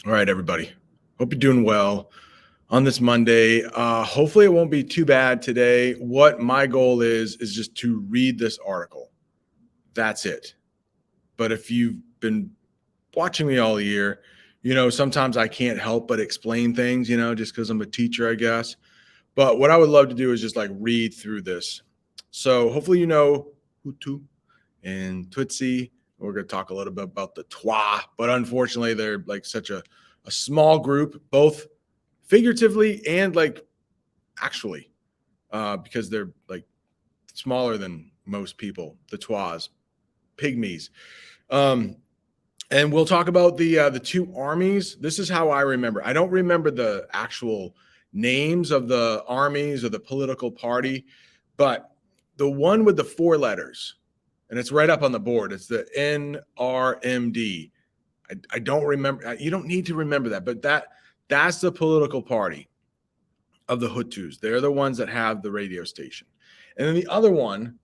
All right, everybody. Hope you're doing well on this Monday. Hopefully, it won't be too bad today. What my goal is just to read this article. That's it. But if you've been watching me all year, sometimes I can't help but explain things, just because I'm a teacher, I guess. But what I would love to do is just like read through this. So hopefully, Hutu and Tutsi. We're going to talk a little bit about the Twa, but unfortunately, they're like such a small group, both figuratively and like actually, because they're like smaller than most people, the Twas, pygmies. Um, and we'll talk about the two armies. This is how I remember. I don't remember the actual names of the armies or the political party, but the one with the four letters, and it's right up on the board. It's the NRMD. I don't remember. You don't need to remember that, but that's the political party of the Hutus. They're the ones that have the radio station. And then the other one,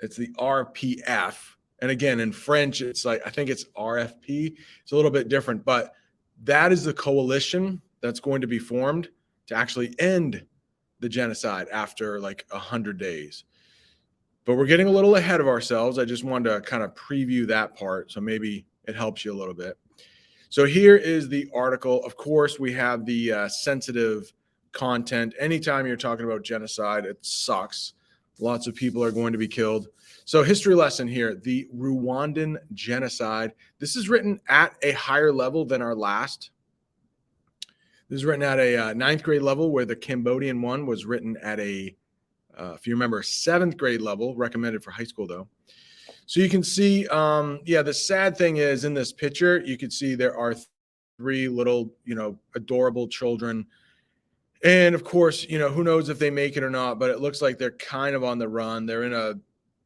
it's the RPF. And again, in French, it's like, I think it's RFP. It's a little bit different, but that is the coalition that's going to be formed to actually end the genocide after like 100 days. But we're getting a little ahead of ourselves. I just wanted to kind of preview that part. So maybe it helps you a little bit. So here is the article. Of course, we have the sensitive content. Anytime you're talking about genocide, it sucks. Lots of people are going to be killed. So history lesson here, the Rwandan genocide. This is written at a higher level than our last. This is written at a ninth grade level, where the Cambodian one was written at a, if you remember, seventh grade level, recommended for high school though. So you can see, the sad thing is in this picture, you can see there are three little, adorable children. And of course, who knows if they make it or not, but it looks like they're kind of on the run. They're in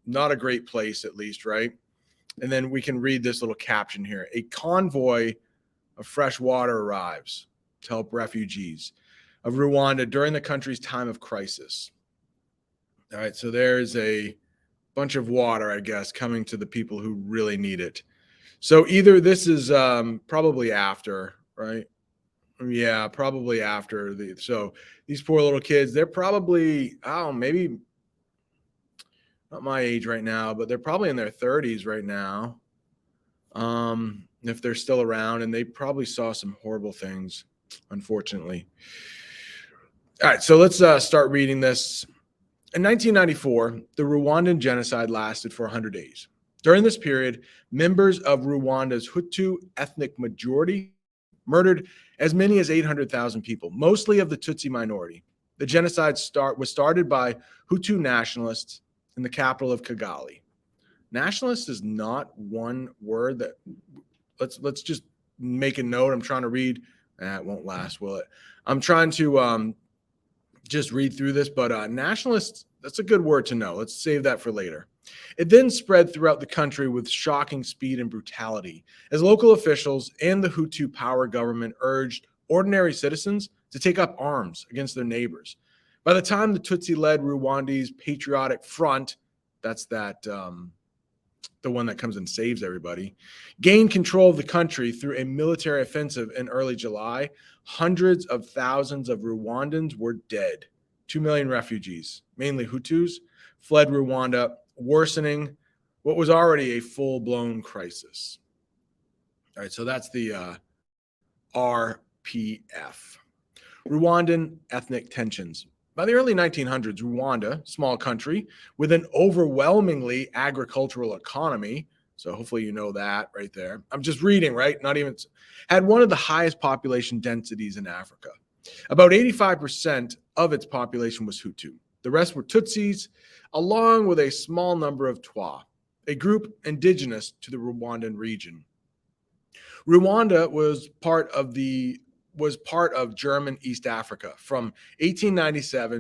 not a great place, at least, right? And then we can read this little caption here. A convoy of fresh water arrives to help refugees of Rwanda during the country's time of crisis. All right, so there's a bunch of water, I guess, coming to the people who really need it. So either this is probably after, right? Yeah, probably after so these poor little kids, they're probably, maybe not my age right now, but they're probably in their 30s right now. If they're still around, and they probably saw some horrible things, unfortunately. All right, so let's start reading this. In 1994, the Rwandan genocide lasted for 100 days. During this period, members of Rwanda's Hutu ethnic majority murdered as many as 800,000 people, mostly of the Tutsi minority. The genocide was started by Hutu nationalists in the capital of Kigali. Nationalist is not one word that let's just make a note. I'm trying to read. It won't last, will it? I'm trying to just read through this, but nationalist, that's a good word to know. Let's save that for later. It then spread throughout the country with shocking speed and brutality as local officials and the Hutu power government urged ordinary citizens to take up arms against their neighbors. By the time the Tutsi-led Rwandese Patriotic Front, that's the one that comes and saves everybody, gained control of the country through a military offensive in early July, hundreds of thousands of Rwandans were dead. 2 million refugees, mainly Hutus, fled Rwanda, worsening what was already a full-blown crisis. All right, so that's the RPF. Rwandan ethnic tensions. By the early 1900s, Rwanda, small country with an overwhelmingly agricultural economy, so hopefully you know that right there. I'm just reading, right? Not even, had one of the highest population densities in Africa. About 85% of its population was Hutu. The rest were Tutsis, along with a small number of Twa, a group indigenous to the Rwandan region. Rwanda was part of German East Africa from 1897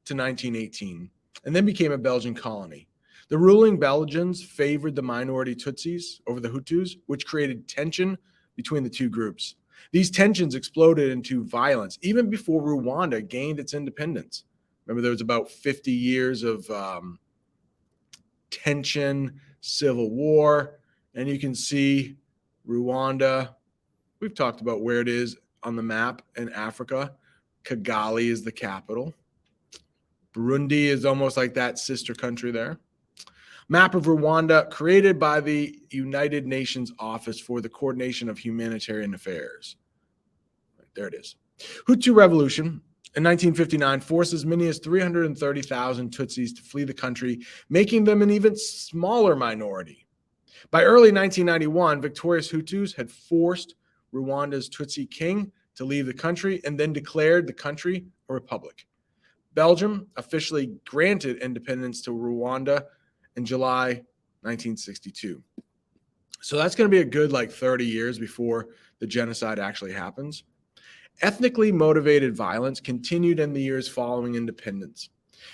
to 1918, and then became a Belgian colony. The ruling Belgians favored the minority Tutsis over the Hutus, which created tension between the two groups. These tensions exploded into violence even before Rwanda gained its independence. Remember, there was about 50 years of tension, civil war, and you can see Rwanda We've talked about where it is on the map in Africa. Kigali is the capital. Burundi is almost like that sister country there. Map of Rwanda created by the United Nations Office for the Coordination of Humanitarian Affairs. There it is. Hutu Revolution in 1959 forced as many as 330,000 Tutsis to flee the country, making them an even smaller minority. By early 1991, victorious Hutus had forced Rwanda's Tutsi king to leave the country and then declared the country a republic. Belgium officially granted independence to Rwanda in July 1962. So that's going to be a good 30 years before the genocide actually happens. Ethnically motivated violence continued in the years following independence.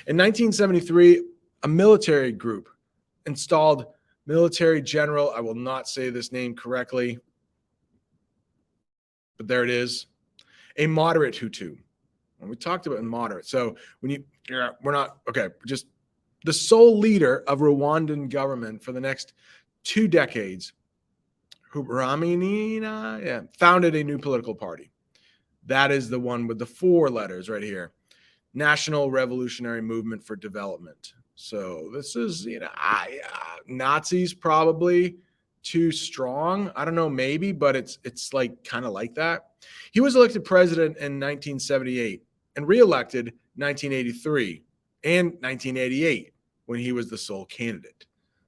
In 1973, a military group installed military general, I will not say this name correctly, but there it is, a moderate Hutu. And we talked about moderate. So we're not, okay, just the sole leader of Rwandan government for the next 2 decades, Huramina, founded a new political party. That is the one with the 4 letters right here. National Revolutionary Movement for Development. So this is, Nazis probably too strong. I don't know, maybe, but it's kind of like that. He was elected president in 1978 and reelected 1983 and 1988 when he was the sole candidate.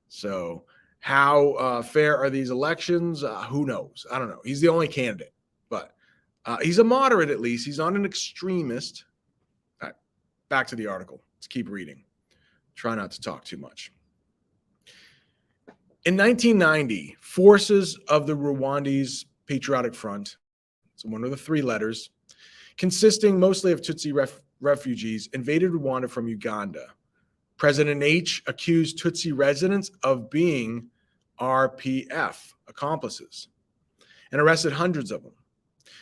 So how fair are these elections? Who knows? I don't know. He's the only candidate, but he's a moderate at least. He's not an extremist. All right, back to the article. Let's keep reading. Try not to talk too much. In 1990, forces of the Rwandese Patriotic Front, so one of the 3 letters, consisting mostly of Tutsi refugees, invaded Rwanda from Uganda. President H accused Tutsi residents of being RPF accomplices and arrested hundreds of them.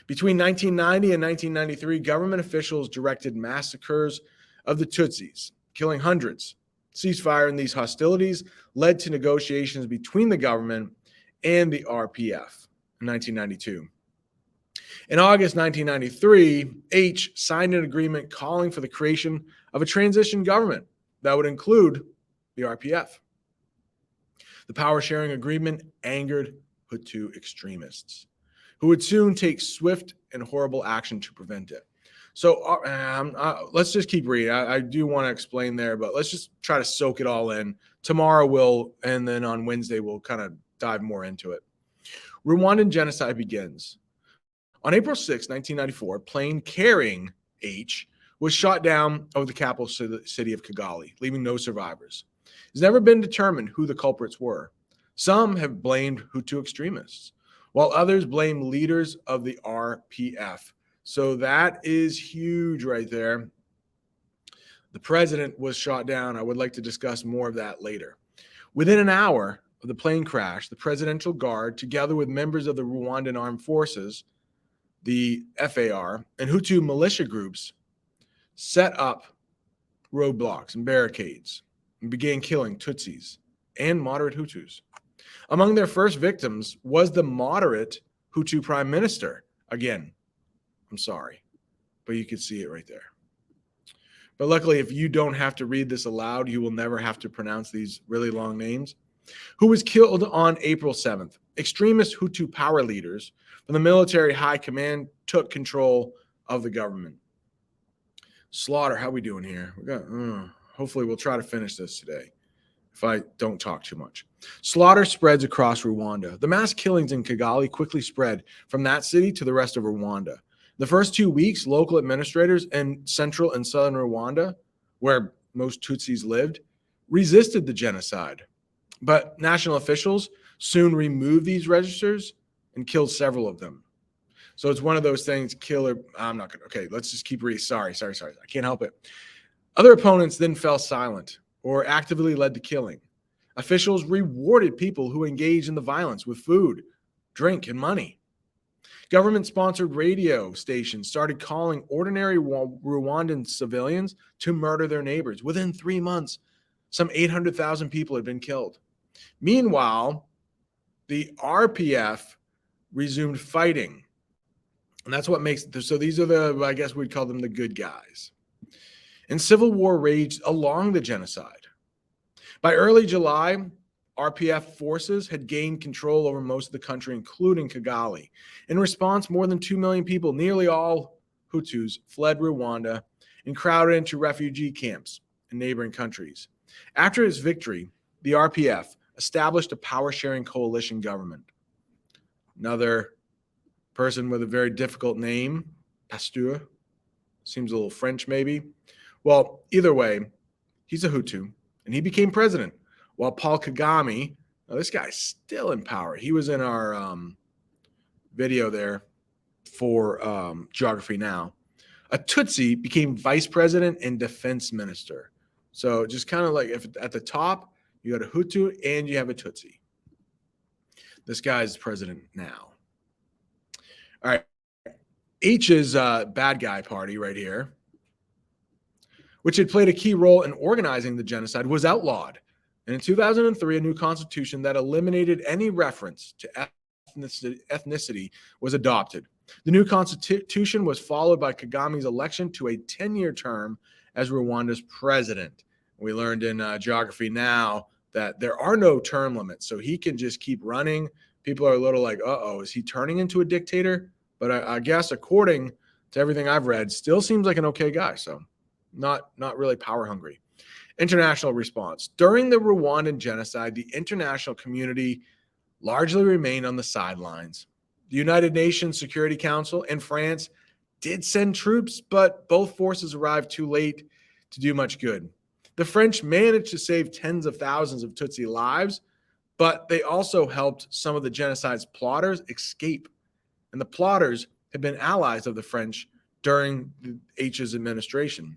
Between 1990 and 1993, government officials directed massacres of the Tutsis, killing hundreds. Ceasefire in these hostilities led to negotiations between the government and the RPF in 1992. In August 1993, H signed an agreement calling for the creation of a transition government that would include the RPF. The power-sharing agreement angered Hutu extremists, who would soon take swift and horrible action to prevent it. So let's just keep reading. I do want to explain there, but let's just try to soak it all in. Tomorrow and then on Wednesday, we'll kind of dive more into it. Rwandan genocide begins. On April 6, 1994, a plane carrying H was shot down over the capital city of Kigali, leaving no survivors. It's never been determined who the culprits were. Some have blamed Hutu extremists, while others blame leaders of the RPF. So that is huge right there. The president was shot down. I would like to discuss more of that later. Within an hour of the plane crash, the Presidential Guard, together with members of the Rwandan Armed Forces, the FAR, and Hutu militia groups, set up roadblocks and barricades and began killing Tutsis and moderate Hutus. Among their first victims was the moderate Hutu prime minister. Again, I'm sorry, but you can see it right there. But luckily, if you don't have to read this aloud, you will never have to pronounce these really long names. Who was killed on April 7th? Extremist Hutu power leaders from the military high command took control of the government. Slaughter, how we doing here? Hopefully we'll try to finish this today if I don't talk too much. Slaughter spreads across Rwanda. The mass killings in Kigali quickly spread from that city to the rest of Rwanda. The first 2 weeks, local administrators in central and southern Rwanda, where most Tutsis lived, resisted the genocide. But national officials soon removed these registers and killed several of them. So it's one of those things, I'm not going to, okay, let's just keep reading. Sorry. I can't help it. Other opponents then fell silent or actively led to killing. Officials rewarded people who engaged in the violence with food, drink, and money. Government-sponsored radio stations started calling ordinary Rwandan civilians to murder their neighbors. Within 3 months, some 800,000 people had been killed. Meanwhile, the RPF resumed fighting And that's what makes – so these are the – I guess we'd call them the good guys. And civil war raged along the genocide. By early July, RPF forces had gained control over most of the country, including Kigali. In response, more than 2 million people, nearly all Hutus, fled Rwanda and crowded into refugee camps in neighboring countries. After its victory, the RPF established a power-sharing coalition government. Another person with a very difficult name, Pasteur, seems a little French maybe. Well, either way, he's a Hutu, and he became president, while Paul Kagame, now this guy's still in power. He was in our video there for Geography Now. A Tutsi became vice president and defense minister. So just kind of like if at the top, you got a Hutu and you have a Tutsi. This guy's president now. All right. H is bad guy party right here, which had played a key role in organizing the genocide, was outlawed. And in 2003, a new constitution that eliminated any reference to ethnicity was adopted. The new constitution was followed by Kagame's election to a 10-year term as Rwanda's president. We learned in Geography Now that there are no term limits, so he can just keep running. People are a little like, uh-oh, is he turning into a dictator? But I guess according to everything I've read, still seems like an okay guy, so not really power hungry. International response. During the Rwandan genocide, the international community largely remained on the sidelines. The United Nations Security Council and France did send troops, but both forces arrived too late to do much good. The French managed to save tens of thousands of Tutsi lives, but they also helped some of the genocide's plotters escape. And the plotters had been allies of the French during H's administration.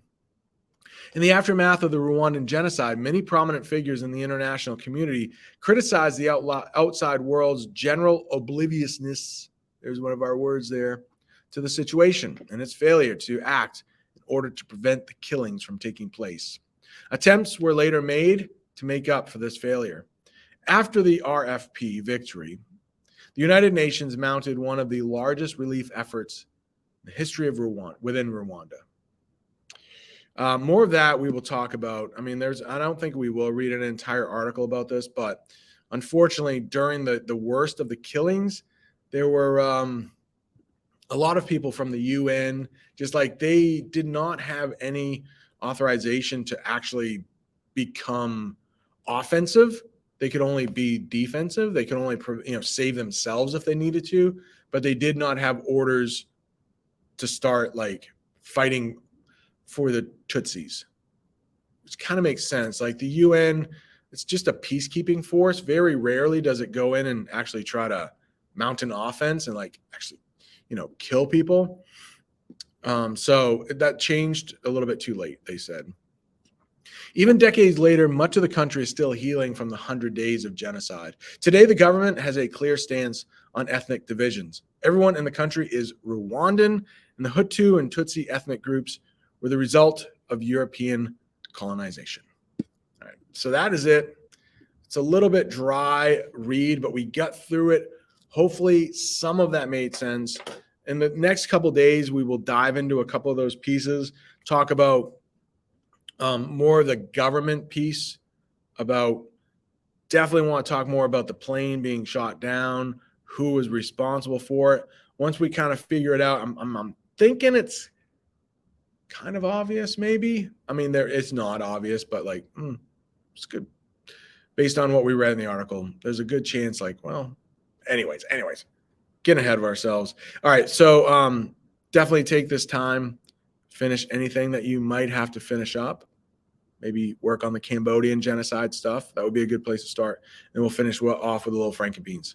In the aftermath of the Rwandan genocide, many prominent figures in the international community criticized the outside world's general obliviousness, there's one of our words there, to the situation and its failure to act in order to prevent the killings from taking place. Attempts were later made to make up for this failure. After the RFP victory, the United Nations mounted one of the largest relief efforts in the history of Rwanda, within Rwanda. More of that we will talk about. I mean, I don't think we will read an entire article about this, but unfortunately, during the worst of the killings, there were a lot of people from the UN, just like they did not have any authorization to actually become offensive. They could only be defensive. They could only save themselves if they needed to, but they did not have orders to start like fighting for the Tutsis, which kind of makes sense. Like the UN, it's just a peacekeeping force. Very rarely does it go in and actually try to mount an offense and like actually, kill people. So that changed a little bit too late, they said. Even decades later, much of the country is still healing from the 100 days of genocide. Today, the government has a clear stance on ethnic divisions. Everyone in the country is Rwandan, and the Hutu and Tutsi ethnic groups were the result of European colonization. All right, so that is it. It's a little bit dry read, but we got through it. Hopefully, some of that made sense. In the next couple of days, we will dive into a couple of those pieces, talk about more of the government piece, definitely want to talk more about the plane being shot down, who was responsible for it. Once we kind of figure it out, I'm thinking it's kind of obvious, maybe. I mean, it's not obvious, but like, it's good. Based on what we read in the article, there's a good chance, anyways, getting ahead of ourselves. All right, so definitely take this time, finish anything that you might have to finish up. Maybe work on the Cambodian genocide stuff. That would be a good place to start. And we'll finish off with a little Frankenbeans.